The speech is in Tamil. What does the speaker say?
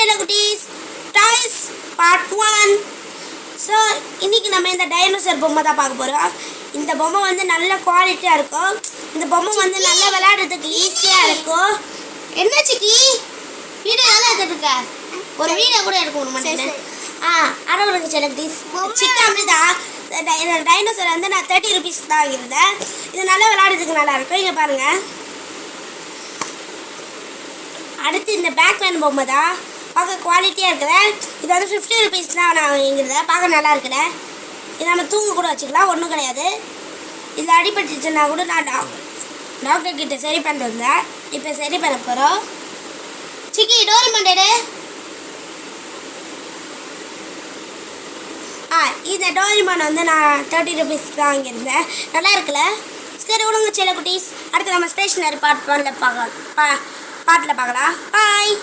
டெலகுட்டீஸ் டாய்ஸ் பார்ட் 1. ஸோ இன்றைக்கி நம்ம இந்த டைனோசர் பொம்மை தான் பார்க்க போகிறோம். இந்த பொம்மை வந்து நல்ல குவாலிட்டியாக இருக்கும். இந்த பொம்மை வந்து நல்லா விளையாடுறதுக்கு ஈஸியாக இருக்கும். என்ன சிக்கி வீடியோ எல்லாம் எடுத்துருக்க? ஒரு வீடியோ கூட எடுக்க முடியும். அறுபது டெலகுட்டீஸ் சிக்கன் அப்படிதான். டைனோசர் வந்து நான் 30 rupees தான் வாங்கியிருந்தேன். இது நல்லா விளையாடுறதுக்கு நல்லாயிருக்கும். இங்கே பாருங்கள். அடுத்து இந்த பேக்மேன் பொம்மை தான் பார்க்க குவாலிட்டியாக இருக்குல்ல. இது வந்து 50 rupees தான் நான் வாங்கியிருந்தேன். பார்க்க நல்லா இருக்குல்ல. இது நம்ம தூங்க கூட வச்சுக்கலாம், ஒன்றும் கிடையாது. இதில் அடிபட்டுச்சுன்னா கூட நான் டாக்டர் கிட்ட சரி பண்ணிட்டு வந்தேன். இப்போ சரி பண்ண போகிறோம். சிக்கி டோரிமான் டேடு. இந்த டோரிமான் வந்து நான் 30 rupees தான் வாங்கியிருந்தேன். நல்லா இருக்குல்ல. சரி விடுங்க செல்ல குட்டீஸ், அடுத்து நம்ம ஸ்டேஷனரி பார்ட் 1 பாட்டில் பார்க்கலாம். பாய்.